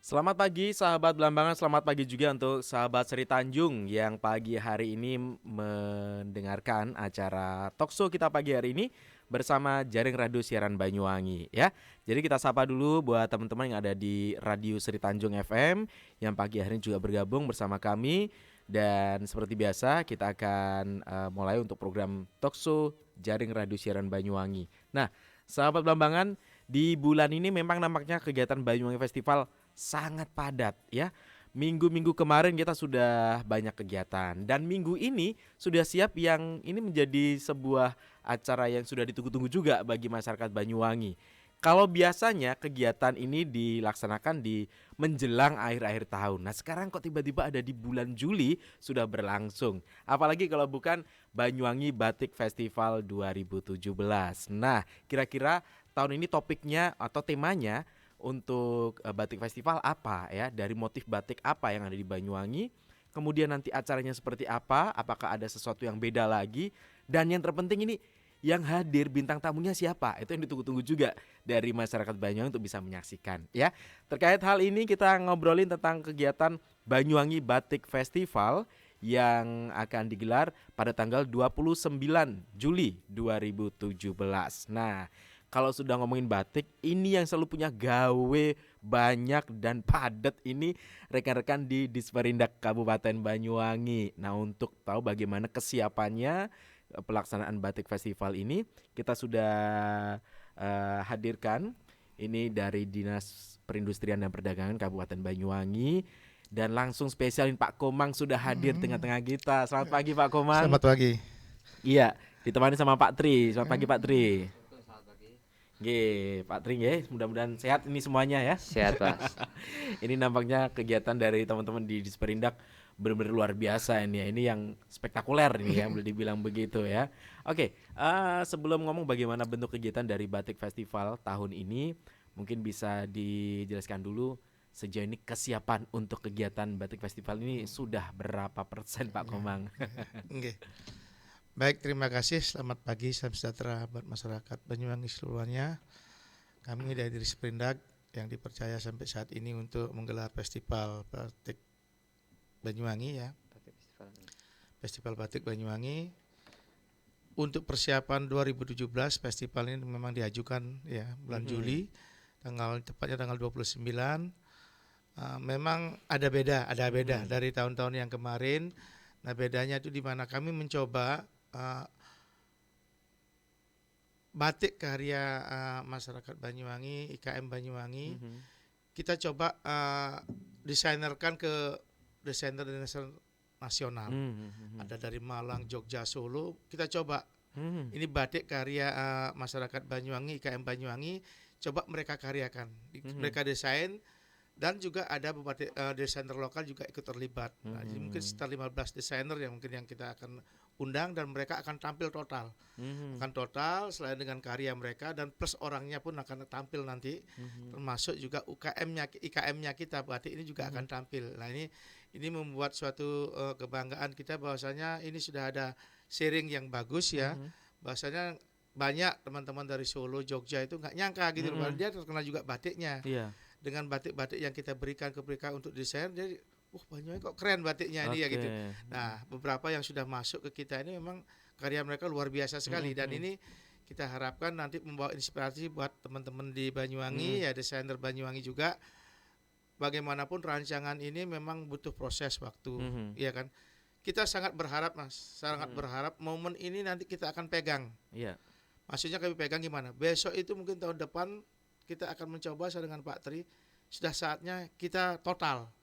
Selamat pagi sahabat Belambangan, selamat pagi juga untuk sahabat Seri Tanjung yang pagi hari ini mendengarkan acara Talkshow kita pagi hari ini bersama Jaring Radio Siaran Banyuwangi ya. Jadi kita sapa dulu buat teman-teman yang ada di Radio Seri Tanjung FM yang pagi hari ini juga bergabung bersama kami dan seperti biasa kita akan mulai untuk program Talkshow Jaring Radio Siaran Banyuwangi. Nah, sahabat Belambangan, di bulan ini memang nampaknya kegiatan Banyuwangi Festival sangat padat ya. Minggu-minggu kemarin kita sudah banyak kegiatan dan minggu ini sudah siap yang ini menjadi sebuah acara yang sudah ditunggu-tunggu juga bagi masyarakat Banyuwangi. Kalau biasanya kegiatan ini dilaksanakan di menjelang akhir-akhir tahun. Nah, sekarang kok tiba-tiba ada di bulan Juli sudah berlangsung. Apalagi kalau bukan Banyuwangi Batik Festival 2017. Nah, kira-kira tahun ini topiknya atau temanya untuk batik festival apa ya, dari motif batik apa yang ada di Banyuwangi, kemudian nanti acaranya seperti apa, apakah ada sesuatu yang beda lagi, dan yang terpenting ini yang hadir bintang tamunya siapa, itu yang ditunggu-tunggu juga dari masyarakat Banyuwangi untuk bisa menyaksikan ya. Terkait hal ini kita ngobrolin tentang kegiatan Banyuwangi Batik Festival yang akan digelar pada tanggal 29 Juli 2017. Nah, kalau sudah ngomongin batik, ini yang selalu punya gawe banyak dan padat ini rekan-rekan di Disperindak Kabupaten Banyuwangi. Nah, untuk tahu bagaimana kesiapannya pelaksanaan batik festival ini, kita sudah hadirkan ini dari Dinas Perindustrian dan Perdagangan Kabupaten Banyuwangi dan langsung spesialin Pak Komang sudah hadir tengah-tengah kita. Selamat pagi Pak Komang. Selamat pagi. Iya, ditemani sama Pak Tri. Selamat pagi Pak Tri. Nggih, Pak Tri nggih, mudah-mudahan sehat ini semuanya ya. Sehat, Pak. Ini nampaknya kegiatan dari teman-teman di Disperindak benar-benar luar biasa ini ya. Ini yang spektakuler ini ya, boleh dibilang begitu ya. Oke, sebelum ngomong bagaimana bentuk kegiatan dari Batik Festival tahun ini, mungkin bisa dijelaskan dulu sejauh ini kesiapan untuk kegiatan Batik Festival ini sudah berapa persen Pak Komang? Oke. Baik, terima kasih. Selamat pagi, salam sejahtera buat masyarakat Banyuwangi seluruhnya. Kami dari Disperindak yang dipercaya sampai saat ini untuk menggelar festival batik Banyuwangi ya. Festival Batik Banyuwangi. Untuk persiapan 2017 festival ini memang diajukan ya bulan Juli, tepatnya tanggal 29. Memang ada beda dari tahun-tahun yang kemarin. Nah, bedanya itu di mana kami mencoba batik karya masyarakat Banyuwangi, IKM Banyuwangi, kita coba desainerkan ke desainer nasional. Ada dari Malang, Jogja, Solo. Kita coba ini batik karya masyarakat Banyuwangi, IKM Banyuwangi, coba mereka karyakan, mereka desain. Dan juga ada beberapa desainer lokal juga ikut terlibat. Nah, jadi mungkin sekitar 15 desainer yang mungkin yang kita akan undang dan mereka akan tampil total. Akan total selain dengan karya mereka dan plus orangnya pun akan tampil nanti. Termasuk juga IKM-nya kita batik ini juga akan tampil. Nah, ini membuat suatu kebanggaan kita bahwasanya ini sudah ada sharing yang bagus ya. Bahwasanya banyak teman-teman dari Solo, Jogja itu nggak nyangka gitu, dia terkenal juga batiknya. Iya. Dengan batik-batik yang kita berikan ke mereka untuk desain, jadi Banyuwangi kok keren batiknya ini ya gitu. Nah, beberapa yang sudah masuk ke kita ini memang karya mereka luar biasa sekali dan ini kita harapkan nanti membawa inspirasi buat teman-teman di Banyuwangi ya, desainer Banyuwangi juga. Bagaimanapun rancangan ini memang butuh proses waktu, ya kan. Kita sangat berharap berharap momen ini nanti kita akan pegang. Iya. Maksudnya kami pegang gimana? Besok itu mungkin tahun depan kita akan mencoba dengan Pak Tri, sudah saatnya kita total.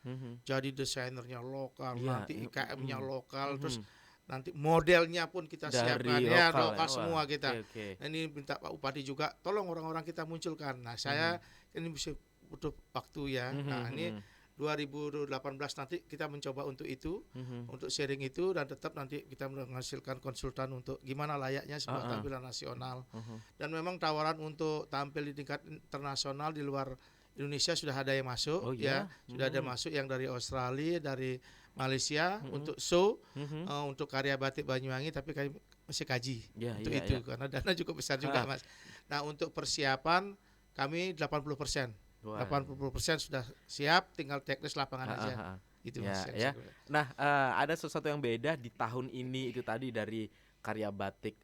Jadi desainernya lokal, nanti IKM-nya lokal, terus nanti modelnya pun kita siapkan ya lokal semua kita. Okay. Nah, ini minta Pak Bupati juga, tolong orang-orang kita munculkan. Nah, saya ini bisa butuh waktu ya. Nah, ini 2018 nanti kita mencoba untuk itu, untuk sharing itu dan tetap nanti kita menghasilkan konsultan untuk gimana layaknya sebuah tampilan nasional. Dan memang tawaran untuk tampil di tingkat internasional di luar Indonesia sudah ada yang masuk ya, sudah ada masuk yang dari Australia, dari Malaysia untuk show untuk karya batik Banyuwangi, tapi kami masih kaji untuk itu karena dana cukup besar juga Mas. Nah, untuk persiapan kami 80%. Wah. 80% sudah siap, tinggal teknis lapangan Ha, ha, aja. ha. Itu Ya, Mas yang ya. saya kira. Nah, ada sesuatu yang beda di tahun ini itu tadi dari karya batik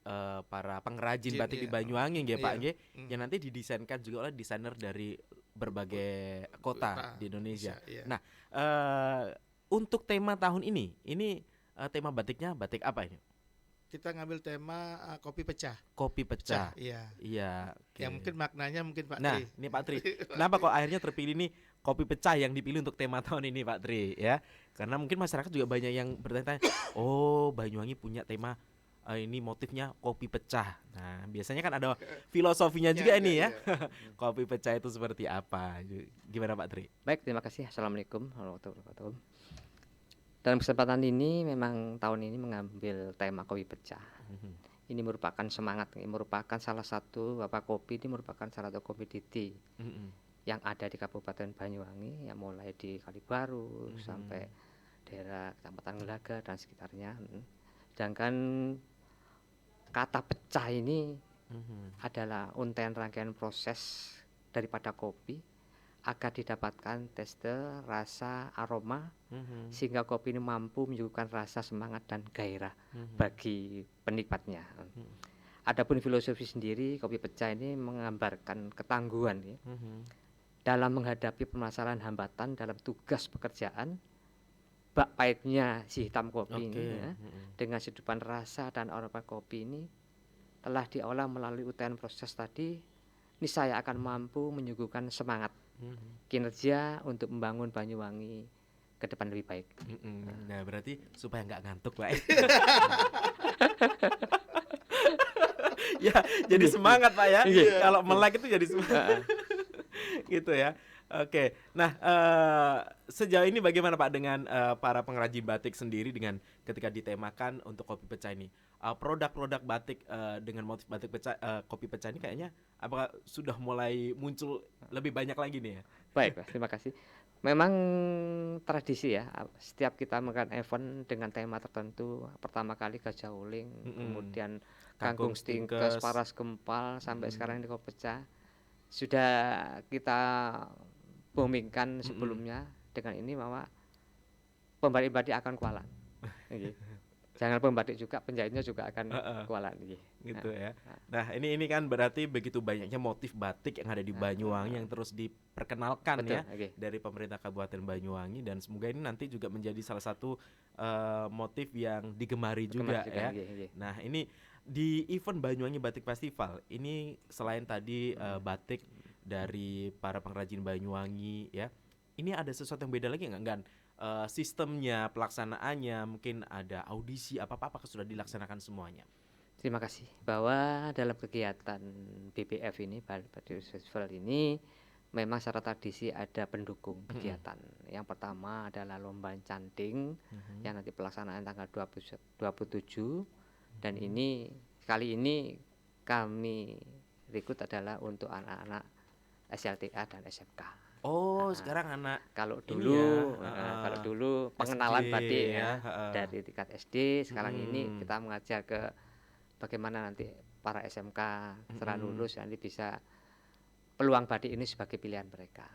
para pengrajin batik di Iya, Banyuwangi nggih Pak iya. nggih, yang nanti didesainkan juga oleh desainer dari berbagai kota Kota di Indonesia. bisa, iya. Nah, untuk tema tahun ini tema batiknya batik apa ini? Kita ngambil tema kopi pecah. Kopi pecah. Pecah, iya. Iya, Ya oke. mungkin maknanya mungkin Pak Nah, Tri. ini Pak Tri, kenapa kok akhirnya terpilih nih kopi pecah yang dipilih untuk tema tahun ini Pak Tri ya? Karena mungkin masyarakat juga banyak yang bertanya, oh Banyuwangi punya tema ini motifnya kopi pecah. Nah, biasanya kan ada filosofinya juga ini ya. Iya. Kopi pecah itu seperti apa? Gimana Pak Tri? Baik, terima kasih. Assalamualaikum warahmatullahi wabarakatuh. Dalam kesempatan ini memang tahun ini mengambil tema kopi pecah. Ini merupakan semangat, ini merupakan salah satu kopi ini merupakan salah satu komoditi yang ada di Kabupaten Banyuwangi, yang mulai di Kalibaru sampai daerah Kecamatan Ngelaga dan sekitarnya. Sedangkan kata pecah ini adalah untaian rangkaian proses daripada kopi agar didapatkan tester, rasa, aroma sehingga kopi ini mampu menyuguhkan rasa semangat dan gairah bagi penikmatnya. Adapun filosofi sendiri, kopi pecah ini menggambarkan ketangguhan ya, dalam menghadapi permasalahan hambatan dalam tugas pekerjaan. Bak pahitnya si hitam kopi ini ya, dengan sedupan rasa dan aroma kopi ini telah diolah melalui untaian proses tadi, ini saya akan mampu menyuguhkan semangat kinerja untuk membangun Banyuwangi ke depan lebih baik. Nah, berarti supaya nggak ngantuk Pak. Ya, jadi semangat Pak ya. Kalau melek itu jadi semangat. Gitu ya. Oke. Nah, sejauh ini bagaimana Pak dengan para pengrajin batik sendiri dengan ketika ditemakan untuk kopi pecah ini? Produk-produk batik dengan motif batik pecah, kopi pecah ini kayaknya apakah sudah mulai muncul lebih banyak lagi nih ya? Baik, Mas, terima kasih. Memang tradisi ya, setiap kita mengadakan event dengan tema tertentu, pertama kali Gajah Uling, kemudian Kangkung Stingkes, Paras Gempal, sampai sekarang ini kopi pecah. Sudah kita boomingkan sebelumnya dengan ini bahwa pembatik-batik akan kualat. Jangan pembatik juga, penjahitnya juga akan kualat gitu ya. Nah, ini kan berarti begitu banyaknya motif batik yang ada di Banyuwangi yang terus diperkenalkan. Betul, ya dari pemerintah Kabupaten Banyuwangi, dan semoga ini nanti juga menjadi salah satu motif yang digemari juga ya. Nah, ini di event Banyuwangi Batik Festival ini selain tadi batik dari para pengrajin Banyuwangi ya, ini ada sesuatu yang beda lagi nggak? Sistemnya, pelaksanaannya, mungkin ada audisi apakah sudah dilaksanakan semuanya? Terima kasih. Bahwa dalam kegiatan BBF ini, Batik Festival ini, memang secara tradisi ada pendukung kegiatan. Yang pertama adalah lomba canting yang nanti pelaksanaan tanggal 27, dan ini kali ini kami rekrut adalah untuk anak-anak SLTA dan SMK. Sekarang anak kalau dulu pengenalan batik ya, dari tingkat SD, sekarang ini kita mengajar ke bagaimana nanti para SMK setelah lulus nanti bisa peluang batik ini sebagai pilihan mereka.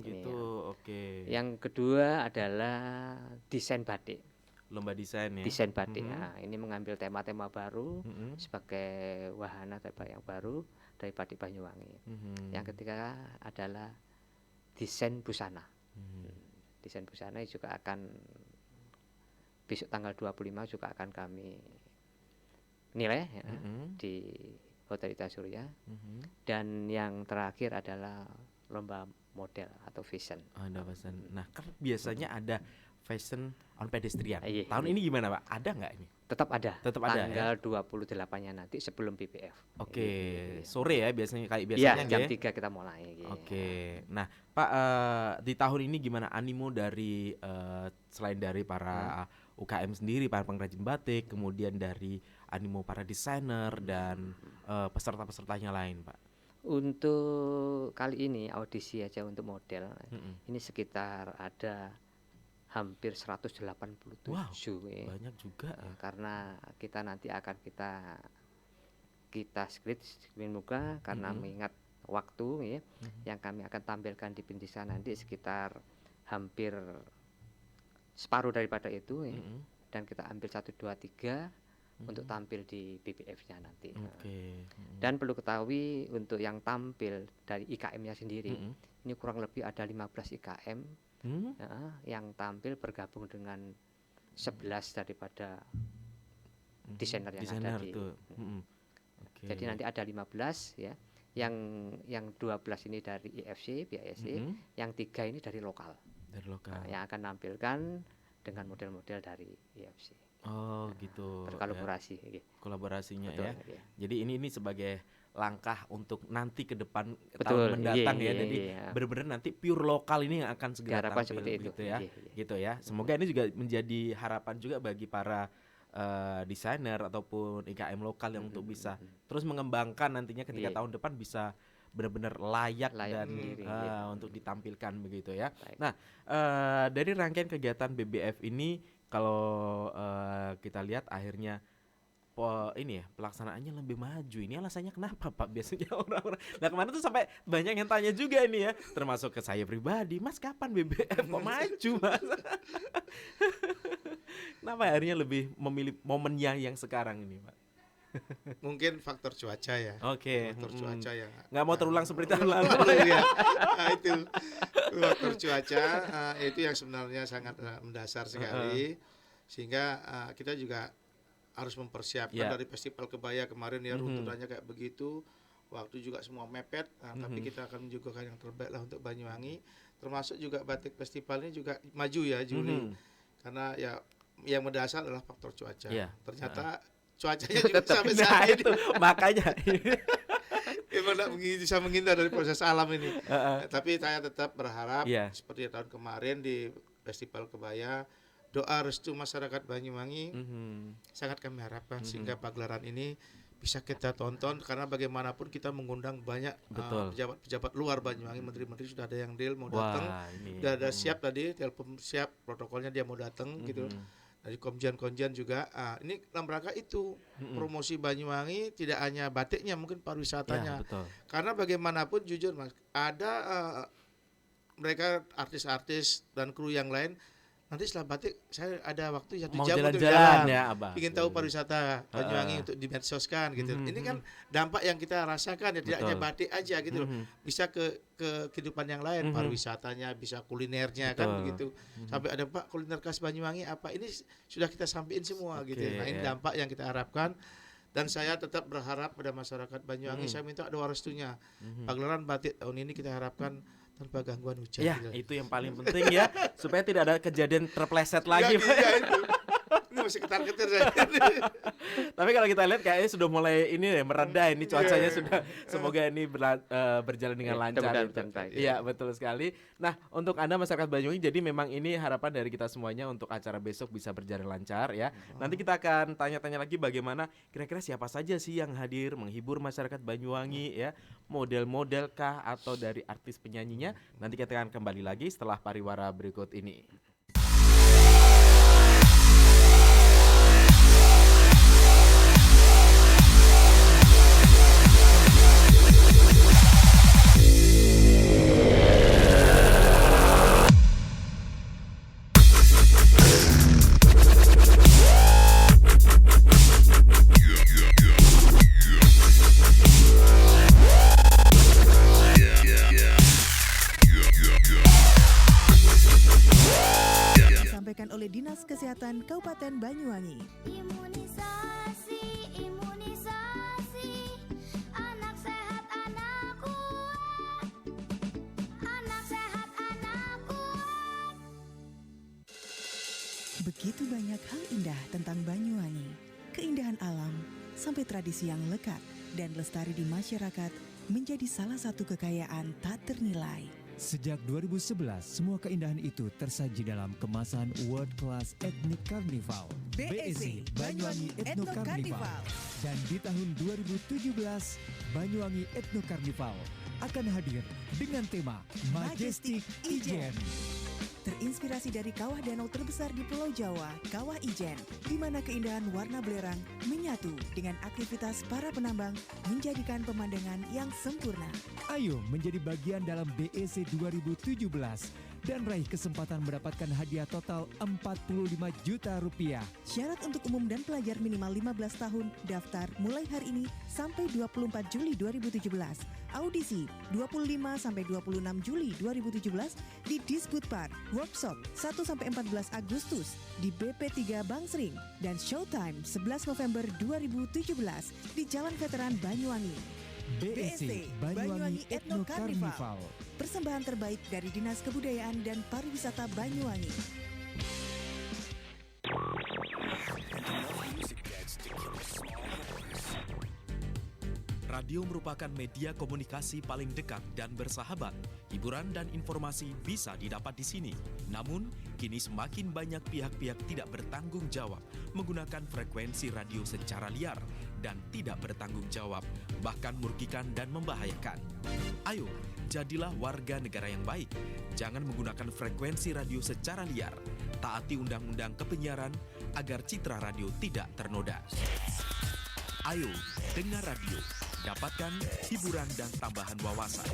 Gitu, oke. Yang kedua adalah desain batik. Lomba desain ya. Desain batik. Nah, ini mengambil tema-tema baru sebagai wahana yang baru dari batik Banyuwangi. Yang ketiga adalah desain busana. Desain busana juga akan besok tanggal 25 juga akan kami nilai ya, di Hotel Ita Surya. Dan yang terakhir adalah lomba model atau fashion. Nah, kan biasanya ada fashion on pedestrian. Tahun ini gimana Pak? Ada nggak ini? Tetap ada. Tanggal Tanggal 28-nya nanti sebelum BBF. Sore ya biasanya biasanya. Jam 3 kita mulai. Nah, Pak, di tahun ini gimana animo dari selain dari para UKM sendiri, para pengrajin batik, kemudian dari animo para desainer dan peserta-pesertanya lain, Pak? Untuk kali ini audisi aja untuk model. Ini sekitar ada hampir 187. Wow, banyak juga. Karena kita nanti akan kita screen muka karena mengingat waktu ya, yang kami akan tampilkan di Bintisa nanti sekitar hampir separuh daripada itu ya. Dan kita ambil 1, 2, 3 untuk tampil di BBF-nya nanti. Dan perlu ketahui untuk yang tampil dari IKM-nya sendiri, ini kurang lebih ada 15 IKM yang tampil bergabung dengan 11 daripada desainer yang ada di. Jadi nanti ada 15 ya. Yang 12 ini dari IFC, BISC, yang 3 ini dari lokal. Yang akan nampilkan dengan model-model dari IFC. Oh gitu. Berkolaborasi. Ya. Kolaborasinya. Betul, ya. Ya. Jadi ini sebagai langkah untuk nanti ke depan tahun mendatang ya. Jadi benar-benar nanti pure lokal ini yang akan segera tampil gitu ya. Gitu ya. Semoga ini juga menjadi harapan juga bagi para desainer ataupun IKM lokal yang untuk bisa terus mengembangkan nantinya ketika tahun depan bisa benar-benar layak dan untuk ditampilkan begitu ya. Baik. Nah, dari rangkaian kegiatan BBF ini kalau kita lihat akhirnya ini ya pelaksanaannya lebih maju. Ini alasannya kenapa Pak? Biasanya orang-orang. Nah kemarin tuh sampai banyak yang tanya juga ini ya, termasuk ke saya pribadi, Mas kapan BBF kok maju Mas? Kenapa akhirnya lebih memilih momennya yang sekarang ini Pak? Mungkin faktor cuaca ya. Faktor cuaca yang nggak mau terulang seperti tahun lalu. Ya. Nah, itu faktor cuaca itu yang sebenarnya sangat mendasar sekali, sehingga kita juga harus mempersiapkan dari Festival Kebaya kemarin ya, runtutannya kayak begitu, waktu juga semua mepet, tapi kita akan menyuguhkan yang terbaik lah untuk Banyuwangi, termasuk juga batik festivalnya juga maju ya Juli, karena ya yang mendasar adalah faktor cuaca. Ternyata cuacanya juga sampai saat ini. Itu makanya emang tidak bisa menghindar dari proses alam ini. Tapi saya tetap berharap seperti tahun kemarin di Festival Kebaya, doa restu masyarakat Banyuwangi sangat kami harapkan sehingga pagelaran ini bisa kita tonton, karena bagaimanapun kita mengundang banyak pejabat-pejabat luar Banyuwangi, menteri-menteri sudah ada yang deal mau datang, sudah ada siap tadi, telepon siap, protokolnya dia mau datang gitu. Dari konjen-konjen juga, ini dalam rangka itu promosi Banyuwangi, tidak hanya batiknya, mungkin pariwisatanya. Karena bagaimanapun jujur Mas, ada mereka artis-artis dan kru yang lain. Nanti setelah batik saya ada waktu 1 jam untuk jalan ya, Abah. Ingin tahu pariwisata Banyuwangi untuk dimedsoskan gitu. Ini kan dampak yang kita rasakan ya, tidak hanya batik aja gitu. Bisa ke kehidupan yang lain, pariwisatanya, bisa kulinernya kan begitu. Sampai ada Pak kuliner khas Banyuwangi apa, ini sudah kita sampaikan semua gitu. Nah, ini dampak yang kita harapkan. Dan saya tetap berharap pada masyarakat Banyuwangi, saya minta doa restunya. Pagelaran batik tahun ini kita harapkan tanpa gangguan hujan. Ya, itu yang paling penting ya, supaya tidak ada kejadian terpleset lagi. Ini masih ketar-ketir saya. Tapi kalau kita lihat kayaknya sudah mulai ini ya, mereda ini cuacanya sudah, semoga ini berjalan dengan lancar. Iya, betul sekali. Nah, untuk Anda masyarakat Banyuwangi, jadi memang ini harapan dari kita semuanya untuk acara besok bisa berjalan lancar ya. Nanti kita akan tanya-tanya lagi bagaimana kira-kira siapa saja sih yang hadir menghibur masyarakat Banyuwangi ya, model-model kah atau dari artis penyanyinya. Nanti kita akan kembali lagi setelah pariwara berikut ini. oleh Dinas Kesehatan Kabupaten Banyuwangi. Imunisasi, anak sehat, anak kuat. Anak sehat, anak kuat. Begitu banyak hal indah tentang Banyuwangi. Keindahan alam sampai tradisi yang lekat dan lestari di masyarakat menjadi salah satu kekayaan tak ternilai. Sejak 2011, semua keindahan itu tersaji dalam kemasan World Class Ethnic Carnival BEC, Banyuwangi Ethno Carnival. Dan di tahun 2017, Banyuwangi Ethno Carnival akan hadir dengan tema Majestic Ijen. Terinspirasi dari kawah danau terbesar di Pulau Jawa, Kawah Ijen, di mana keindahan warna belerang menyatu dengan aktivitas para penambang menjadikan pemandangan yang sempurna. Ayo menjadi bagian dalam BEC 2017 dan raih kesempatan mendapatkan hadiah total 45 juta rupiah. Syarat untuk umum dan pelajar minimal 15 tahun daftar mulai hari ini sampai 24 Juli 2017. Audisi 25 sampai 26 Juli 2017 di Disput Park. Workshop 1 sampai 14 Agustus di BP3 Bangsering dan Showtime 11 November 2017 di Jalan Veteran Banyuwangi. BEC Banyuwangi Ethno Carnival. Persembahan terbaik dari Dinas Kebudayaan dan Pariwisata Banyuwangi. Radio merupakan media komunikasi paling dekat dan bersahabat. Hiburan dan informasi bisa didapat di sini. Namun, kini semakin banyak pihak-pihak tidak bertanggung jawab menggunakan frekuensi radio secara liar dan tidak bertanggung jawab, bahkan merugikan dan membahayakan. Ayo, jadilah warga negara yang baik. Jangan menggunakan frekuensi radio secara liar. Taati undang-undang kepenyiaran agar citra radio tidak ternoda. Ayo, dengar radio. Dapatkan hiburan dan tambahan wawasan.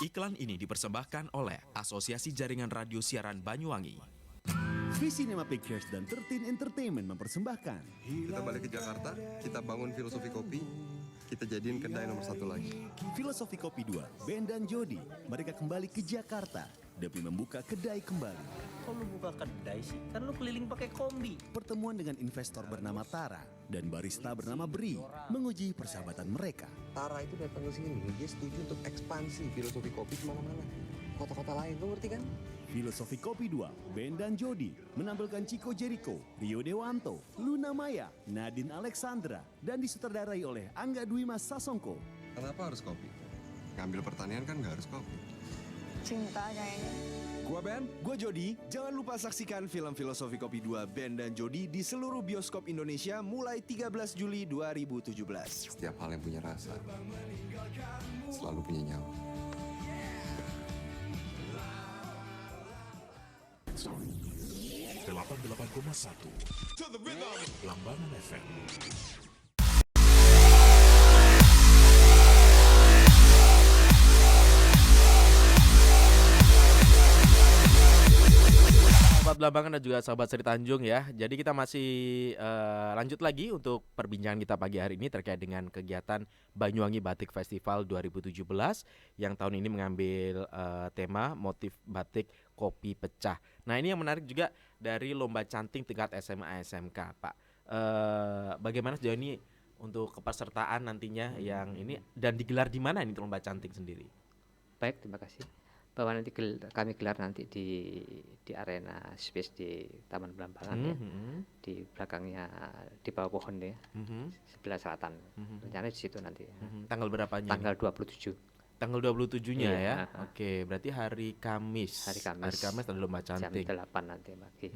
Iklan ini dipersembahkan oleh Asosiasi Jaringan Radio Siaran Banyuwangi. V-Cinema Pictures dan 13 Entertainment mempersembahkan Kita balik ke Jakarta, kita bangun filosofi kopi, kita jadiin kedai nomor 1 lagi. Filosofi Kopi 2, Ben dan Jody. Mereka kembali ke Jakarta demi membuka kedai kembali. Kok lu buka kedai sih? Kan lu keliling pakai kombi. Pertemuan dengan investor bernama Tara dan barista bernama Bri menguji persahabatan mereka. Tara itu datang ke sini, dia setuju untuk ekspansi filosofi kopi kemana-mana. Kota-kota lain, lu ngerti kan? Filosofi Kopi 2, Ben dan Jody menampilkan Chico Jericho, Rio Dewanto, Luna Maya, Nadine Alexandra, dan disutradarai oleh Angga Dwi Mas Sasongko. Kenapa harus kopi? Ngambil pertanian kan nggak harus kopi. Cinta kayaknya. Gua Ben, gua Jody. Jangan lupa saksikan film Filosofi Kopi 2 Ben dan Jody di seluruh bioskop Indonesia mulai 13 Juli 2017. Setiap hal yang punya rasa selalu punya nyawa. 88,1 Lambangan FM. Sahabat Belambangan dan juga sahabat Sri Tanjung ya. Jadi kita masih lanjut lagi untuk perbincangan kita pagi hari ini terkait dengan kegiatan Banyuwangi Batik Festival 2017 yang tahun ini mengambil tema motif batik kopi pecah. Nah, ini yang menarik juga dari lomba canting tingkat SMA SMK, Pak. Bagaimana sejauh ini untuk kepesertaan nantinya yang ini dan digelar di mana ini lomba canting sendiri? Baik, terima kasih. Bahwa nanti kami gelar nanti di arena space di Taman Belambangan ya, di belakangnya di bawah pohon ya, sebelah selatan. Rencananya di situ nanti. Tanggal berapanya? Tanggal 27. Tanggal 27-nya Iya, ya. Oke, berarti hari Kamis. Hari Kamis ada lomba canting. Jam 8 nanti pagi.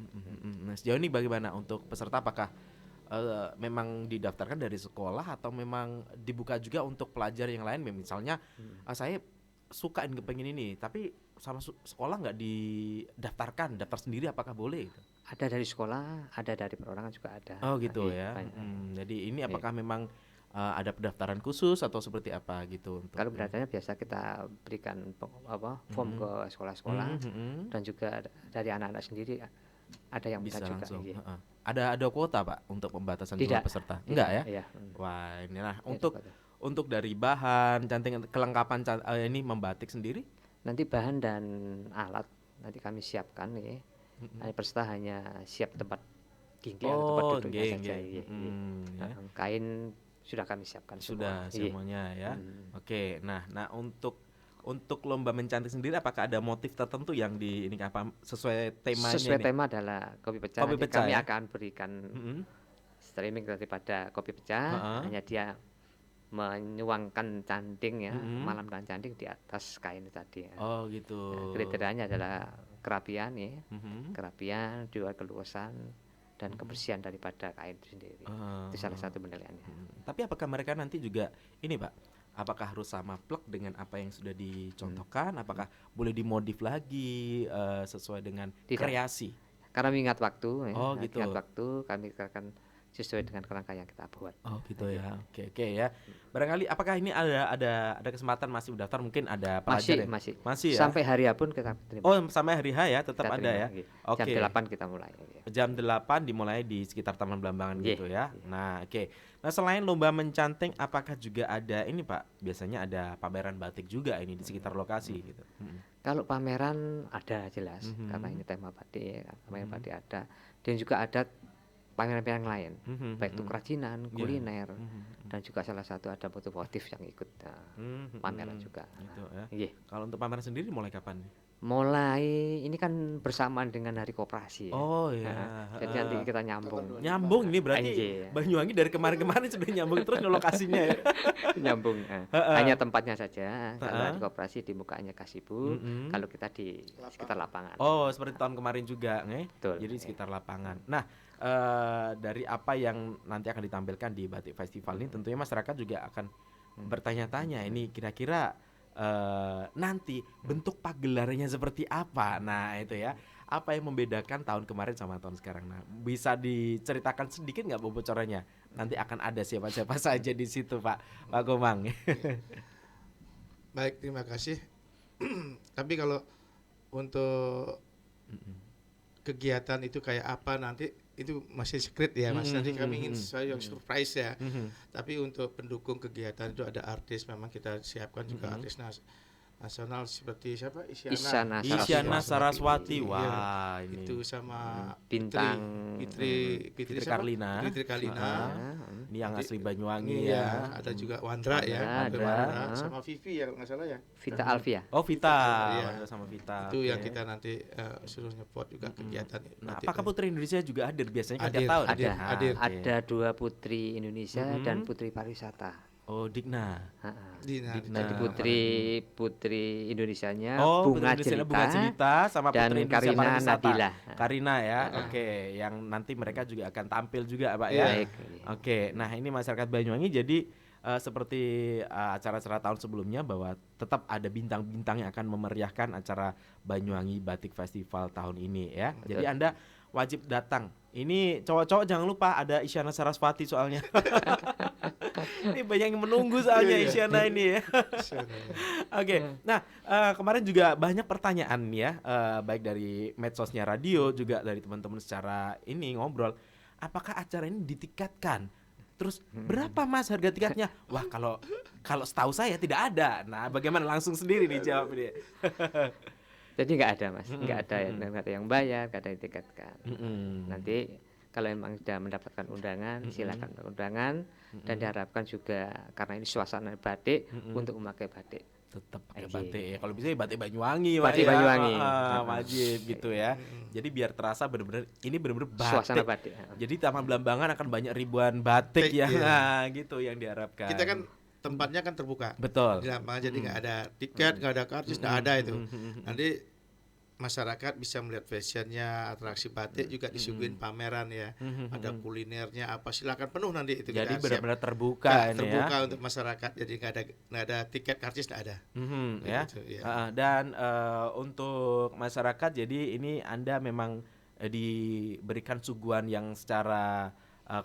Nah, sejauh ini bagaimana untuk peserta, apakah memang didaftarkan dari sekolah atau memang dibuka juga untuk pelajar yang lain? Misalnya saya suka kepengen ini, tapi sama sekolah nggak didaftarkan, daftar sendiri apakah boleh? Gitu? Ada dari sekolah, ada dari perorangan juga ada. Oh gitu ya. Jadi ini apakah memang ada pendaftaran khusus atau seperti apa gitu? Kalau pendaftarannya biasa kita berikan form ke sekolah-sekolah dan juga dari anak-anak sendiri ada yang bisa juga. Langsung. Iya. Ada kuota Pak untuk pembatasan jumlah peserta? Enggak ya? Iya. Wah inilah untuk dari bahan, canting, kelengkapan ini membatik sendiri? Nanti bahan dan alat nanti kami siapkan ya. Peserta hanya siap tempat ginggil atau tempat duduknya saja. Kain sudah kami siapkan sudah semuanya ya. Oke, nah untuk lomba mencantik sendiri apakah ada motif tertentu yang di ini apa sesuai temanya? Sesuai tema adalah kopi pecah. Kami akan berikan streaming daripada kopi pecah. Hanya dia menyuangkan canting ya, malam dan canting di atas kain tadi ya. Oh gitu. Kriterianya adalah kerapian ya, kerapian, juga keluasan dan kebersihan daripada kain itu sendiri. Itu salah satu penilaiannya. Tapi apakah mereka nanti juga ini Pak Apakah harus sama plek dengan apa yang sudah dicontohkan? Apakah boleh dimodif lagi sesuai dengan Tidak. kreasi? Karena mengingat waktu, Oh, gitu. ingat waktu kami akan sesuai dengan kerangka yang kita buat. Oh gitu ya, oke ya. Barangkali apakah ini ada kesempatan masih mendaftar, mungkin ada pelajar ya? Masih ya? Sampai hari H pun kita terima. Oh sampai hari H ya, tetap Kita ada terima, ya? iya. Oke. Jam 8 kita mulai. Jam 8 dimulai di sekitar Taman Belambangan Iya, gitu ya. Nah oke. Nah selain lomba mencanting, apakah juga ada ini Pak? Biasanya ada pameran batik juga ini di sekitar lokasi gitu. Kalau pameran ada jelas, karena ini tema batik, pameran batik ada. Dan juga ada pameran-pameran lain, baik itu kerajinan, kuliner, dan juga salah satu ada motif yang ikut pameran juga. Gitu ya. Iya. Kalau untuk pameran sendiri mulai kapan? Mulai ini kan bersamaan dengan Hari Koperasi ya. Oh ya. Jadi nanti kita nyambung. Nyambung ini berarti Anjir. Banyuwangi dari kemarin-kemarin sudah nyambung terus lokasinya ya. Nyambung. Hanya tempatnya saja. Kalau Hari Koperasi di mukanya Kasibu, kalau kita di sekitar lapangan. Oh, seperti tahun kemarin juga, Betul. Jadi sekitar lapangan. Nah, dari apa yang nanti akan ditampilkan di Batik Festival ini, tentunya masyarakat juga akan bertanya-tanya ini kira-kira nanti bentuk pagelarannya seperti apa. Nah itu ya, apa yang membedakan tahun kemarin sama tahun sekarang. Nah bisa diceritakan sedikit nggak bocorannya? Nanti akan ada siapa-siapa saja di situ Pak Komang. Baik, terima kasih. Tapi kalau untuk kegiatan itu kayak apa nanti itu masih secret ya Mas. Nanti kami ingin sesuatu yang surprise ya. Tapi untuk pendukung kegiatan itu ada artis, memang kita siapkan juga artis nasional seperti siapa? Isyana Saraswati. Wah, ini itu sama Bintang Fitri Karlina. Ini yang asli Banyuwangi ya. Ada juga Wandra ya, Wandra sama Vivi ya nggak salah ya. Vita Alfia. Oh Vita, ya. Wandra sama Vita. Itu yang kita nanti suruh nyepot juga kegiatan. Nah, apakah Putri Indonesia juga hadir? Biasanya kan Hadir, tiap tahun hadir. Ada 2 putri Indonesia dan putri pariwisata. Oh Digna. Dina. Jadi putri Indonesianya Bunga Jelita sama dan Putri Indonesia Karina Pariwisata. Nadila. Karina ya. Oke, yang nanti mereka juga akan tampil juga Pak ya. Baik. Oke, nah ini masyarakat Banyuwangi jadi seperti acara-acara tahun sebelumnya bahwa tetap ada bintang-bintang yang akan memeriahkan acara Banyuwangi Batik Festival tahun ini ya. Betul. Jadi Anda wajib datang. Ini cowok-cowok jangan lupa ada Isyana Saraswati soalnya. Ini banyak yang menunggu soalnya Isyana ini ya. Oke, nah kemarin juga banyak pertanyaan ya, baik dari medsosnya radio juga dari teman-teman secara ini ngobrol. Apakah acara ini ditiketkan? Terus berapa Mas harga tiketnya? Wah kalau setahu saya tidak ada. Nah bagaimana langsung sendiri nih jawab dia. Jadi nggak ada Mas, nggak ada yang bayar, nggak ada yang tiketkan. Nanti kalau memang sudah mendapatkan undangan, silakan undangan dan diharapkan juga karena ini suasana batik untuk memakai batik. Tetap pakai batik ya. Kalau bisa ya batik Banyuwangi, Batik ya. Banyuwangi. Wajib gitu ya. Jadi biar terasa benar-benar ini benar-benar batik. Suasana batik. Jadi Taman Belambangan akan banyak ribuan batik ya. Nah, gitu yang diharapkan. Kita kan tempatnya kan terbuka. Betul. Di lapangan jadi nggak ada tiket, nggak ada karcis, nggak ada itu. Nanti masyarakat bisa melihat fashionnya, atraksi batik juga disuguhin pameran ya. Ada kulinernya apa, silakan penuh nanti itu. Jadi kita benar-benar siap. terbuka ini terbuka ya. untuk masyarakat. Jadi nggak ada tiket karcis, nggak ada. Ya. Gitu, ya. Dan untuk masyarakat jadi ini Anda memang diberikan suguhan yang secara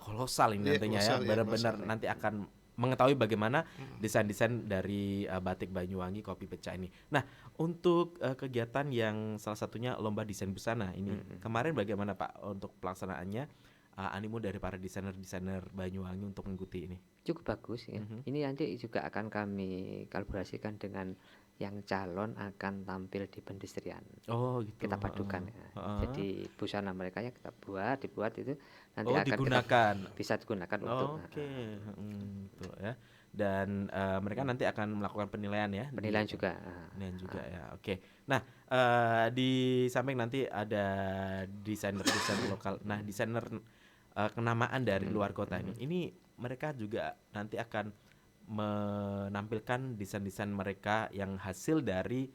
kolosal ini nantinya ya. Benar-benar nanti akan mengetahui bagaimana desain-desain dari batik Banyuwangi kopi pecah ini. Nah, untuk kegiatan yang salah satunya lomba desain busana ini kemarin bagaimana Pak untuk pelaksanaannya, animo dari para desainer-desainer Banyuwangi untuk mengikuti ini? Cukup bagus ya. Ini nanti juga akan kami kolaborasikan dengan yang calon akan tampil di pendestrian. Oh gitu. Kita padukan ya. Jadi busana mereka yang kita dibuat itu nanti akan digunakan. Bisa digunakan untuk. Oke. Gitu ya. Dan mereka nanti akan melakukan penilaian ya. Penilaian juga. Penilaian juga ya. Oke. Nah, di samping nanti ada desainer lokal. Nah, desainer kenamaan dari luar kota ini. Ini mereka juga nanti akan menampilkan desain-desain mereka yang hasil dari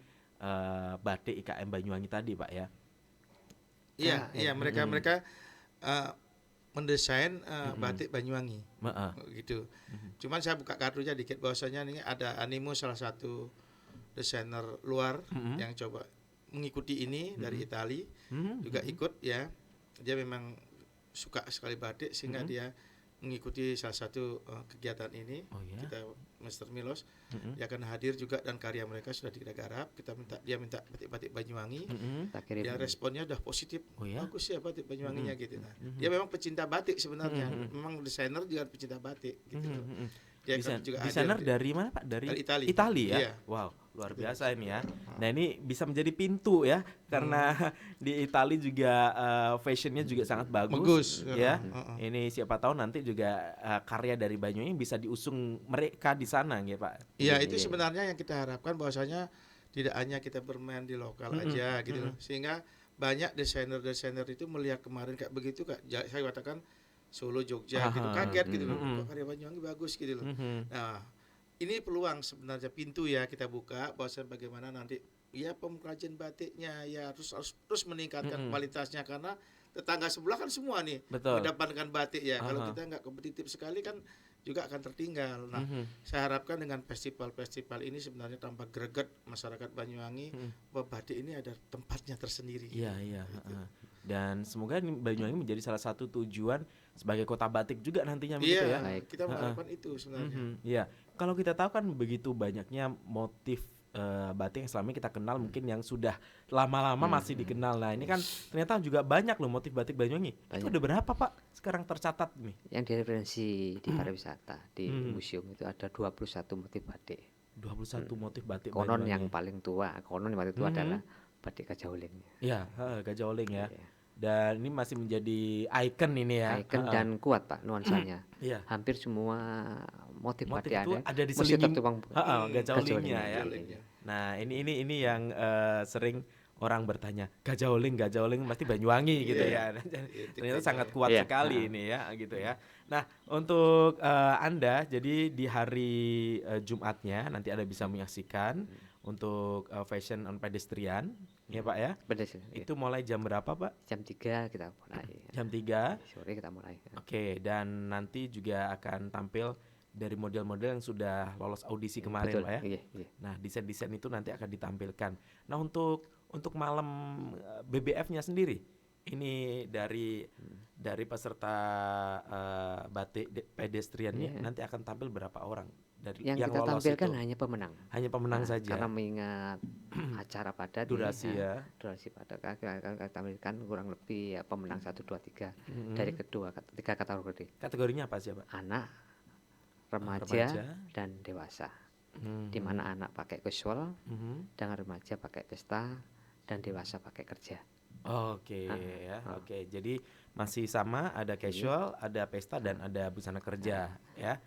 batik IKM Banyuwangi tadi Pak ya. Iya, mereka mendesain batik Banyuwangi, gitu. Cuman saya buka kartunya dikit, bahwasanya ini ada Animo, salah satu desainer luar yang coba mengikuti ini dari Itali, juga ikut ya. Dia memang suka sekali batik sehingga dia mengikuti salah satu kegiatan ini. Kita Mr. Milos dia akan hadir juga, dan karya mereka sudah kita garap. Dia minta batik-batik Banyuwangi, dia responnya udah positif. Bagus ya batik Banyuwanginya gitu. Nah, dia memang pecinta batik sebenarnya, memang desainer juga pecinta batik gitu. Dia juga desainer dari mana Pak? Dari Itali ya? Iya. Wow, luar biasa ini ya. Nah ini bisa menjadi pintu ya, karena di Itali juga fashionnya juga sangat bagus ya. Ini siapa tahu nanti juga karya dari Banyuwangi bisa diusung mereka di sana ya Pak. Iya, itu sebenarnya yang kita harapkan, bahwasanya tidak hanya kita bermain di lokal aja gitu loh. Sehingga banyak desainer-desainer itu melihat kemarin kayak begitu, saya katakan Solo, Jogja gitu, kaget gitu loh, karya Banyuwangi bagus gitu loh. Nah, ini peluang sebenarnya, pintu ya kita buka, bahwasanya bagaimana nanti ya pengrajin batiknya ya harus terus meningkatkan kualitasnya, karena tetangga sebelah kan semua nih mendapatkan batik ya. Kalau kita nggak kompetitif sekali kan juga akan tertinggal. Nah, saya harapkan dengan festival-festival ini sebenarnya tambah greget masyarakat Banyuwangi, bahwa batik ini ada tempatnya tersendiri. Iya. Gitu. Dan semoga Banyuwangi menjadi salah satu tujuan sebagai kota batik juga nantinya begitu ya. Iya, kita mengharapkan itu sebenarnya. Iya, kalau kita tahu kan begitu banyaknya motif batik yang selama ini kita kenal, mungkin yang sudah lama-lama masih dikenal. Nah ini kan ternyata juga banyak loh motif batik Banyuwangi. Itu ada berapa Pak sekarang tercatat nih? Yang direferensi di pariwisata di museum itu ada 21 motif batik. 21 motif batik Konon Banyuwangi. yang paling tua adalah batik Gajah Oling. Iya, Gajah Oling ya. Dan ini masih menjadi ikon ini ya. Ikon dan kuat Pak nuansanya. Iya. Hampir semua motif batik ada di mesti selinging tertuang Gajah Olingnya ya. Nah ini yang sering orang bertanya, Gajah Oling pasti Banyuwangi gitu ya. Ternyata sangat kuat sekali ini ya gitu ya. Nah untuk Anda, jadi di hari Jumatnya nanti Anda bisa menyaksikan untuk fashion on pedestrian ya Pak ya. Itu mulai jam berapa Pak? Jam 3 kita mulai. Jam 3 sore kita mulai. Oke, dan nanti juga akan tampil dari model-model yang sudah lolos audisi kemarin Pak ya. Iya. Nah, desain-desain itu nanti akan ditampilkan. Nah, untuk malam BBF-nya sendiri, ini dari peserta batik pedestriannya nanti akan tampil berapa orang? Dari yang kita lolos tampilkan itu? hanya pemenang saja. Karena mengingat acara padat, durasi padat, kita tampilkan kurang lebih ya pemenang 1, 2, 3 dari tiga kategori. Kategorinya apa sih Pak? Anak, remaja dan dewasa. Di mana anak pakai casual, dan remaja pakai pesta, dan dewasa pakai kerja. Oke. Jadi masih sama, ada casual, ada pesta dan ada busana kerja ya.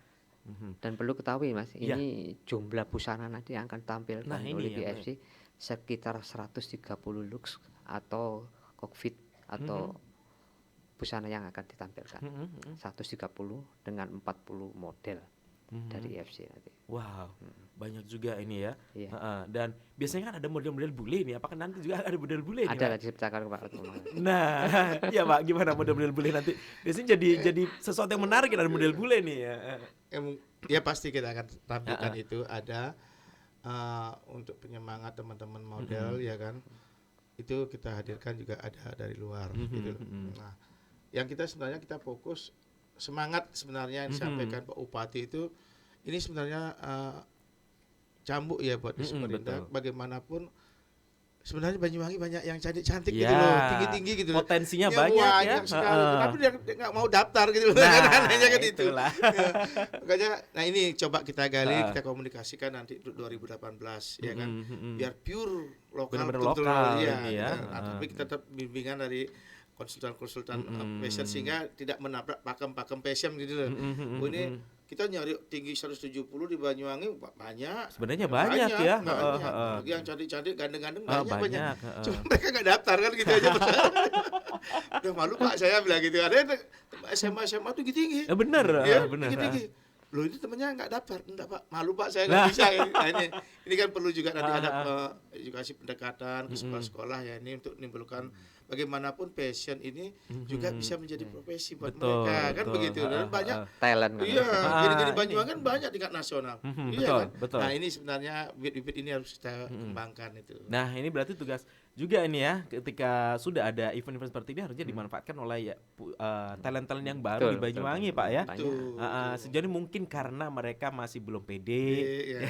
Dan perlu ketahui Mas, ini jumlah busana nanti yang akan tampilkan oleh BFC sekitar 130 lux atau cockpit atau busana yang akan ditampilkan. 130 dengan 40 model dari IFC nanti. Wow, banyak juga ini ya. Dan biasanya kan ada model-model bule nih. Apakah nanti juga ada model bule nih? Ada diceritakan Pak. Nah, ya Pak, gimana model-model bule nanti? Biasanya jadi sesuatu yang menarik ada model bule nih ya. Ya pasti kita akan tampilkan itu ada untuk penyemangat teman-teman model ya kan. Itu kita hadirkan juga ada dari luar gitu. Nah, yang sebenarnya kita fokus semangat sebenarnya yang disampaikan Pak Upati itu ini sebenarnya cambuk ya buat pemerintah. Bagaimanapun sebenarnya Banyuwangi banyak yang cantik-cantik gitu loh, tinggi-tinggi gitu loh. Potensinya banyak ya. Sekali. Tapi dia nggak mau daftar gitu loh. Anehnya kan itu. Makanya nah ini coba kita gali, kita komunikasikan nanti 2018 ya kan. Biar pure lokal, lokal ya. ini ya. Tapi kita tetap bimbingan dari konsultan fashion sehingga tidak menabrak pakem-pakem fashion gitu loh. Ini kita nyari tinggi 170 di Banyuwangi banyak. Sebenarnya banyak ya. Banyak. Yang cantik-cantik gandeng-gandeng banyak. Cuma mereka nggak daftar kan gitu aja. Udah malu Pak saya bilang gitu. Ada SMA tuh tinggi. Bener. Tinggi. Loh ini temennya nggak daftar, enggak Pak, malu Pak saya nggak bisa. Nah, ini kan perlu juga nanti ada edukasi pendekatan ke sekolah-sekolah ya ini untuk menimbulkan bagaimanapun passion ini juga bisa menjadi profesi buat Betul, mereka kan betul. begitu. Dan banyak talent kan. iya, gini-gini ini. Banyuwangi kan banyak tingkat nasional. Iya Betul, kan? betul. Nah, ini sebenarnya bibit-bibit ini harus kita kembangkan itu. Nah, ini berarti tugas juga ini ya, ketika sudah ada event-event seperti ini harusnya dimanfaatkan oleh talent-talent yang baru Betul, di Banyuwangi, betul, Pak ya. banyak. Sejauh ini mungkin karena mereka masih belum pede, Iya.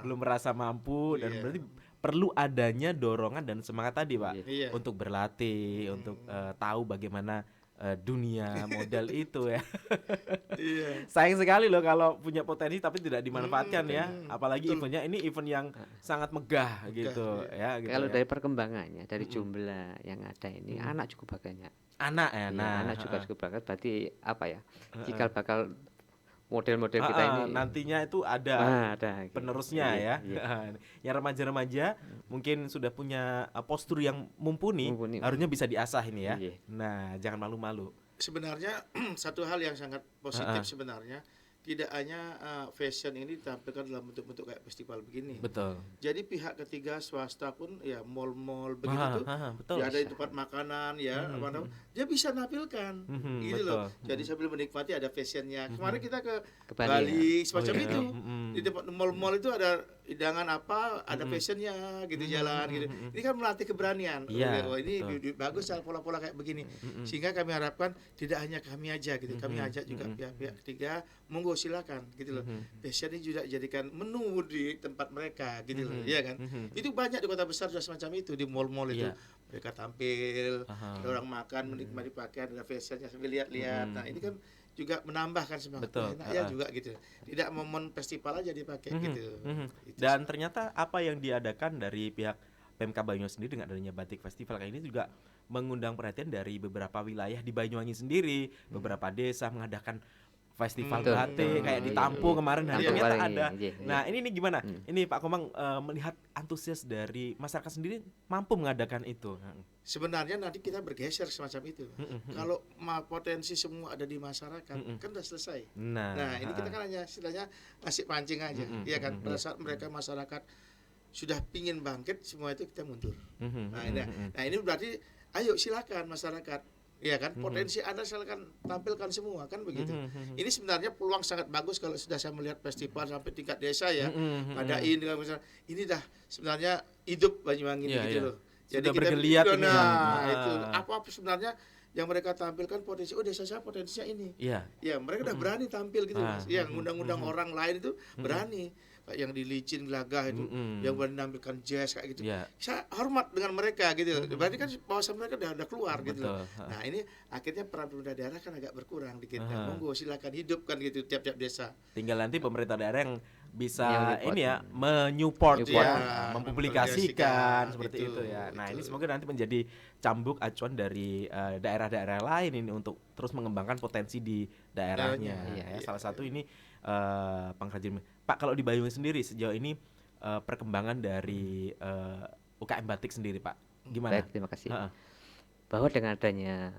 belum merasa mampu, dan Iya. berarti perlu adanya dorongan dan semangat tadi, Pak, Iya. untuk berlatih, untuk tahu bagaimana dunia modal itu ya. Iya. Sayang sekali loh kalau punya potensi tapi tidak dimanfaatkan ya. Apalagi betul. eventnya ini event yang sangat megah gitu ya. Gitu Kalau ya. dari perkembangannya, dari jumlah yang ada ini, anak cukup banyak. Anak ya, Iya, nah, anak juga cukup banget. Berarti apa ya? Cikal bakal model-model kita ini nantinya itu ada ada penerusnya Iya, ya. iya. Yang remaja-remaja mungkin sudah punya postur yang mumpuni, harusnya bisa diasah ini ya. Iya. Nah, jangan malu-malu. Sebenarnya satu hal yang sangat positif sebenarnya tidak hanya fashion ini ditampilkan dalam bentuk-bentuk kayak festival begini. Betul. Jadi pihak ketiga swasta pun ya mall-mall begitu tuh, betul. ya ada di tempat makanan ya, dia bisa nampilkan, gitu loh. Jadi sambil menikmati ada fashionnya. Kemarin kita ke Bali semacam itu, di tempat mall-mall itu ada hidangan apa, ada fashionnya gitu jalan gitu. Ini kan melatih keberanian. Iya, Oh, ini bagus pola-pola kayak begini. Sehingga kami harapkan tidak hanya kami aja gitu, kami ajak juga pihak-pihak ketiga, monggo silakan gitu loh. Fashion ini juga jadikan menu di tempat mereka gitu loh, iya kan? Itu banyak di kota besar sudah semacam itu, di mall-mall itu. Mereka tampil, ada orang makan menikmati pakaian, ada fashionnya sambil lihat-lihat. Nah, ini kan juga menambahkan semangat enak ya juga gitu. Tidak momen festival aja dipakai gitu. Dan ternyata apa yang diadakan dari pihak PMK Banyuwangi sendiri dengan adanya Batik Festival kayak ini juga mengundang perhatian dari beberapa wilayah di Banyuwangi sendiri, beberapa desa mengadakan festival batik kayak di Tampu kemarin dan ternyata ada. Nah, ini gimana? Ini Pak Komang melihat antusias dari masyarakat sendiri mampu mengadakan itu. Sebenarnya nanti kita bergeser semacam itu. Kalau potensi semua ada di masyarakat, kan udah selesai. Nah, ini kita kan hanya istilahnya ngasih pancing aja, iya kan? Pada saat mereka masyarakat sudah pingin bangkit, semua itu kita mundur. Nah, ini berarti ayo silakan masyarakat. Iya kan, potensi Anda silakan tampilkan semua kan begitu. Ini sebenarnya peluang sangat bagus kalau sudah saya melihat festival sampai tingkat desa ya. Adain dengan misalnya ini dah sebenarnya hidup Banyuwangi gitu loh. Jadi sudah kita bergeliat ini. Itu apa sebenarnya yang mereka tampilkan potensi desa saya potensinya ini. Iya. Ya, mereka udah berani tampil gitu Mas. Yang ngundang-undang orang lain itu berani. Kayak yang di Licin Gelagah itu yang berani menampilkan jazz kayak gitu. Saya hormat dengan mereka gitu. Berarti kan bahasa mereka udah keluar gitu loh. Nah, ini akhirnya peran pemerintah daerah kan agak berkurang dikit. Monggo silakan hidupkan gitu tiap-tiap desa. Tinggal nanti pemerintah daerah yang bisa ini ya menyupport mempublikasikan seperti itu ya. Nah, ini semoga nanti menjadi cambuk acuan dari daerah-daerah lain ini untuk terus mengembangkan potensi di daerahnya. Salah satu ini pengrajin. Pak, kalau di Banyuwangi sendiri sejauh ini perkembangan dari UKM batik sendiri, Pak, gimana? Baik, terima kasih. Bahwa dengan adanya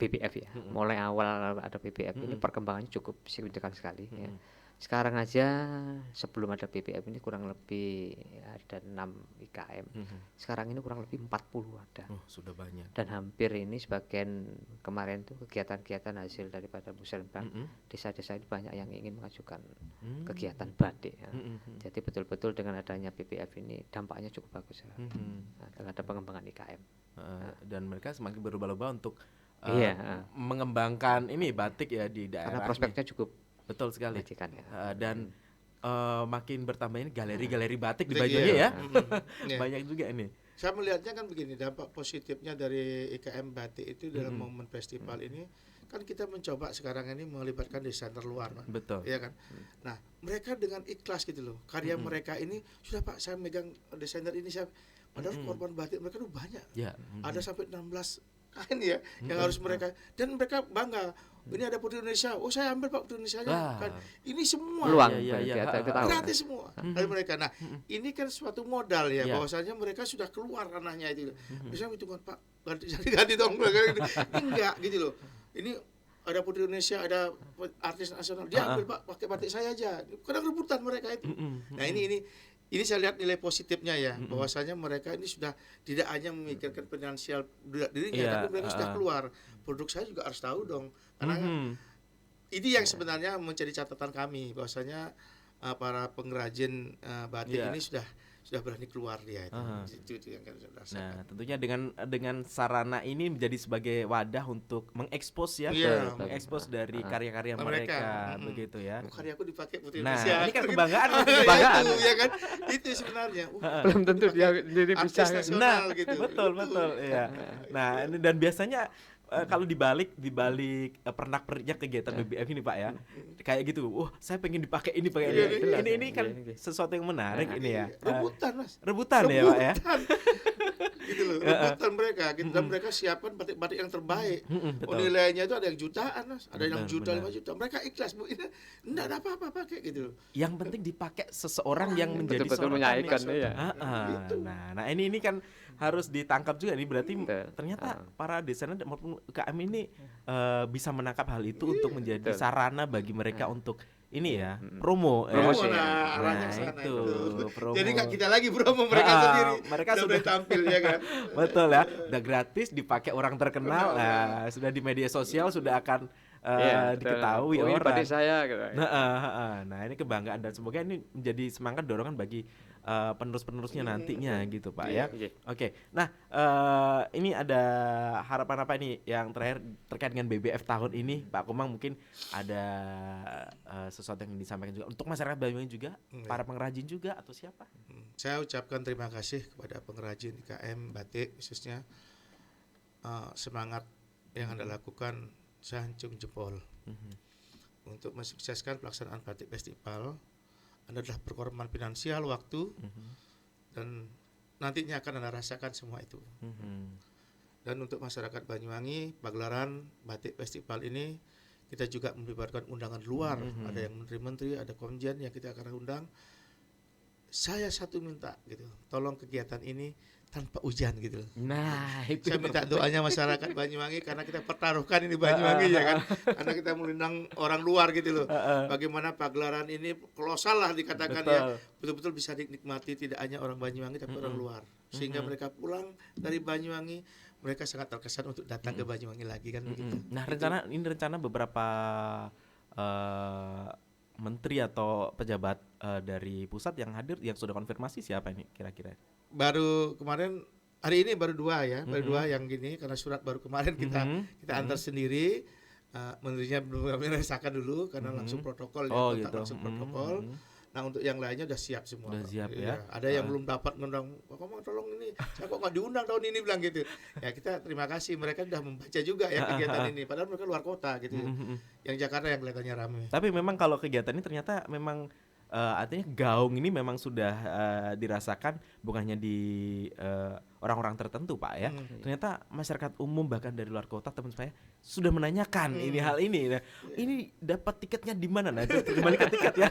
BPF ya, mulai awal ada BPF ini perkembangannya cukup signifikan sekali ya. Sekarang aja sebelum ada BPF ini kurang lebih ada 6 IKM. Sekarang ini kurang lebih 40 ada. Sudah banyak. Dan hampir ini sebagian kemarin tuh kegiatan-kegiatan hasil daripada Musrenbang, desa-desa itu banyak yang ingin mengajukan kegiatan batik ya. Jadi betul-betul dengan adanya BPF ini dampaknya cukup bagus ya. Ada pengembangan IKM. Dan mereka semakin berlomba-lomba untuk mengembangkan ini batik ya di daerah. Karena prospeknya cukup betul sekali. Ya. Dan makin bertambah ini galeri-galeri batik di Banyuwangi ya. Banyak juga ini. Saya melihatnya kan begini, dampak positifnya dari IKM batik itu dalam momen festival ini kan kita mencoba sekarang ini melibatkan desainer luar, Pak. Betul. Iya kan? Nah, mereka dengan ikhlas gitu loh. Karya mereka ini sudah Pak, saya megang desainer ini saya padahal korban batik mereka tuh banyak. Ada sampai 16 kain ya yang harus mereka, dan mereka bangga. Ini ada putri Indonesia. Oh, saya ambil Pak putri Indonesia kan. Ini semua peluang gratis semua dari mereka. Nah, ini kan suatu modal ya bahwasanya mereka sudah keluar ranahnya itu. Misalnya hitungan Pak, ganti dong. Enggak gitu loh. Ini ada putri Indonesia, ada artis nasional. Dia ambil Pak pakai batik saya aja. Kadang rebutan mereka itu. Nah, ini ini saya lihat nilai positifnya ya, bahwasanya mereka ini sudah tidak hanya memikirkan finansial dirinya, tapi mereka sudah keluar. Produk saya juga harus tahu dong, karena ini yang sebenarnya menjadi catatan kami, bahwasanya para pengrajin batik ini sudah berani keluar dia itu yang saya rasakan. Nah, tentunya dengan sarana ini menjadi sebagai wadah untuk mengekspos ya, mengekspos dari karya-karya mereka begitu ya. Karyaku dipakai Putri Nah, Indonesia. ini kan kebanggaan, kebanggaan ya kan. Itu sebenarnya. Belum tentu dia jadi bisa. Nasional gitu. Betul ya. Nah, dan biasanya kalau dibalik pernak-perniknya kegiatan BBF ini Pak ya, kayak gitu, saya pengen dipakai ini ini kan sesuatu yang menarik ini ya. Rebutan Mas. Rebutan ya Pak ya. Gitu loh, rebutan mereka. Dan mereka siapkan batik-batik yang terbaik. Nilainya itu ada yang jutaan Mas, ada yang juta 5 juta. Mereka ikhlas Bu, ini enggak ada apa-apa pakai gitu loh. Yang penting dipakai seseorang yang menjadi betul-betul menyaikan ya. Nah, ini kan harus ditangkap juga nih, berarti ternyata para desainer maupun UKM ini bisa menangkap hal itu untuk menjadi sarana bagi mereka untuk ini ya, promo ya. Nah, itu promo. Jadi nggak kita lagi promo, mereka sendiri. Mereka sudah tampil ya kan. Betul ya, udah gratis dipakai orang terkenal. Nah, sudah di media sosial sudah akan diketahui orang. Batik saya gitu. Nah, ini kebanggaan dan semoga ini menjadi semangat dorongan bagi penerus-penerusnya nantinya gitu Pak ya. Oke. Nah, ini ada harapan apa ini yang terakhir terkait dengan BBF tahun ini Pak Komang, mungkin ada sesuatu yang disampaikan juga untuk masyarakat Banyuwangi juga, para pengrajin juga atau siapa? Saya ucapkan terima kasih kepada pengrajin IKM batik khususnya, semangat yang Anda lakukan sanjung jempol untuk mensukseskan pelaksanaan batik festival. Anda adalah berkorban finansial, waktu, dan nantinya akan Anda rasakan semua itu. Dan untuk masyarakat Banyuwangi, pagelaran batik festival ini kita juga melibatkan undangan luar. Ada yang menteri-menteri, ada komjen yang kita akan undang. Saya satu minta gitu, tolong kegiatan ini tanpa hujan gitu. Nah, itu saya minta doanya masyarakat Banyuwangi, karena kita pertaruhkan ini Banyuwangi ya kan, karena kita mengundang orang luar gitu loh. Bagaimana pagelaran ini kolosal lah dikatakan ya, betul-betul bisa dinikmati tidak hanya orang Banyuwangi tapi orang luar, sehingga mereka pulang dari Banyuwangi mereka sangat terkesan untuk datang ke Banyuwangi lagi kan begitu. Nah, rencana beberapa menteri atau pejabat dari pusat yang hadir yang sudah konfirmasi siapa ini kira-kira? Baru kemarin, hari ini baru 2 ya, baru 2 yang gini, karena surat baru kemarin kita antar sendiri. Menterinya belum merasakan dulu karena langsung protokol ya, langsung protokol. Nah, untuk yang lainnya udah siap semua. Udah siap ya. Ada yang belum dapat ngundang, Komang tolong ini, saya kok nggak diundang tahun ini, bilang gitu. Ya kita terima kasih, mereka sudah membaca juga ya kegiatan ini. Padahal mereka luar kota gitu. Yang Jakarta yang kelihatannya ramai. Tapi memang kalau kegiatan ini ternyata memang artinya gaung ini memang sudah dirasakan bukan hanya di orang-orang tertentu Pak ya. Ternyata masyarakat umum bahkan dari luar kota, teman saya sudah menanyakan ini hal ini. Nah, ini dapat tiketnya di mana? Nah, kembali ke tiket ya.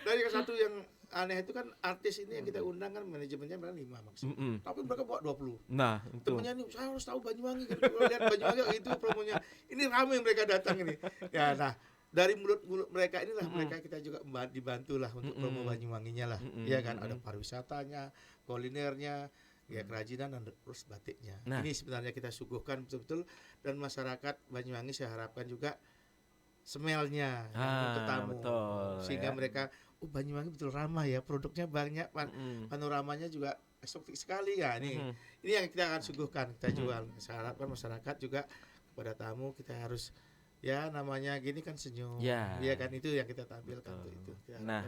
Dari satu yang aneh itu kan, artis ini yang kita undang kan manajemennya mereka 5 maksimal. Tapi mereka bawa 20. Nah, itu. Temennya nih, saya harus tahu Banyuwangi kan. Kalau lihat Banyuwangi itu promonya. Ini ramai mereka datang ini. Ya, nah, dari mulut-mulut mereka inilah mereka kita juga dibantulah untuk promo Banyuwanginya lah. Ya kan, ada pariwisatanya, kulinernya, ya kerajinan dan terus batiknya. Nah, ini sebenarnya kita suguhkan betul-betul, dan masyarakat Banyuwangi saya harapkan juga smelnya untuk tamu. Betul, sehingga ya. Mereka Banyuwangi betul ramah ya, produknya banyak, panoramanya juga eksotik sekali ya. Ini yang kita akan suguhkan, kita jual. Saya harapkan masyarakat juga kepada tamu kita harus, ya namanya gini kan senyum, ya kan, itu yang kita tampilkan untuk itu. Nah,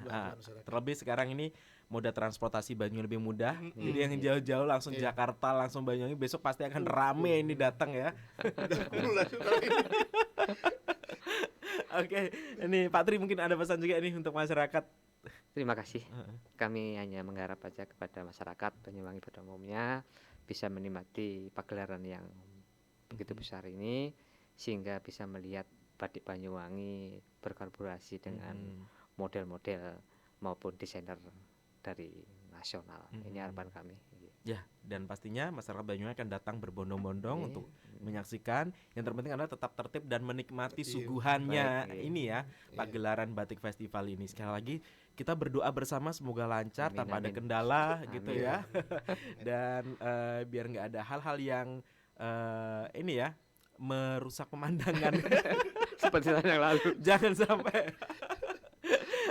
terlebih sekarang ini moda transportasi Banyuwangi lebih mudah, jadi yang jauh-jauh langsung Jakarta, langsung Banyuwangi, besok pasti akan rame ini datang ya. Oke, ini Pak Tri mungkin ada pesan juga nih untuk masyarakat. Terima kasih. Kami hanya mengharap aja kepada masyarakat Banyuwangi pada umumnya bisa menikmati pagelaran yang begitu besar ini, sehingga bisa melihat batik Banyuwangi berkolaborasi dengan model-model maupun desainer dari nasional. Ini harapan kami. Ya, dan pastinya masyarakat Banyuwangi akan datang berbondong-bondong Iya. untuk menyaksikan. Yang terpenting adalah tetap tertib dan menikmati Iya. suguhannya Baik, iya. ini ya, Iya. pagelaran batik festival ini. Sekali lagi kita berdoa bersama semoga lancar Amin, tanpa ada amin. kendala gitu Amin. ya. Dan biar nggak ada hal-hal yang ini ya merusak pemandangan. Seperti tahun yang lalu. Jangan sampai.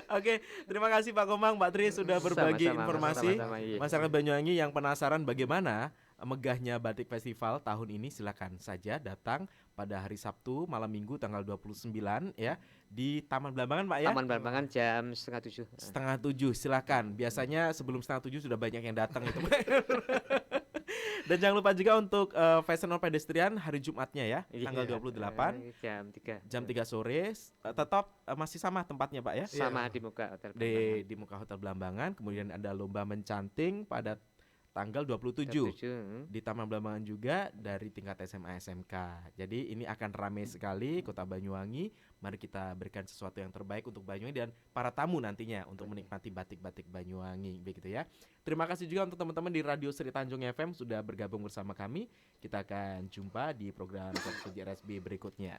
Oke, terima kasih Pak Komang, Mbak Tri sudah berbagi Sama-sama, informasi. sama-sama, iya. Masyarakat Banyuwangi yang penasaran bagaimana megahnya Batik Festival tahun ini, silakan saja datang pada hari Sabtu malam Minggu tanggal 29 ya di Taman Belambangan Pak ya. Taman Belambangan jam 6:30. Setengah 7 silakan. Biasanya sebelum setengah 7 sudah banyak yang datang itu. Dan jangan lupa juga untuk Fashion on Pedestrian hari Jumatnya ya, Iya. tanggal 28 Jam 3. jam 3 sore. Tetap masih sama tempatnya Pak ya. Sama di muka hotel Belambangan. Di muka Hotel Belambangan. Kemudian ada lomba mencanting pada tanggal 27 di Taman Belambangan juga dari tingkat SMA SMK. Jadi ini akan ramai sekali Kota Banyuwangi. Mari kita berikan sesuatu yang terbaik untuk Banyuwangi dan para tamu nantinya untuk menikmati batik-batik Banyuwangi begitu ya. Terima kasih juga untuk teman-teman di Radio Sri Tanjung FM sudah bergabung bersama kami. Kita akan jumpa di program Talkshow JRSB berikutnya.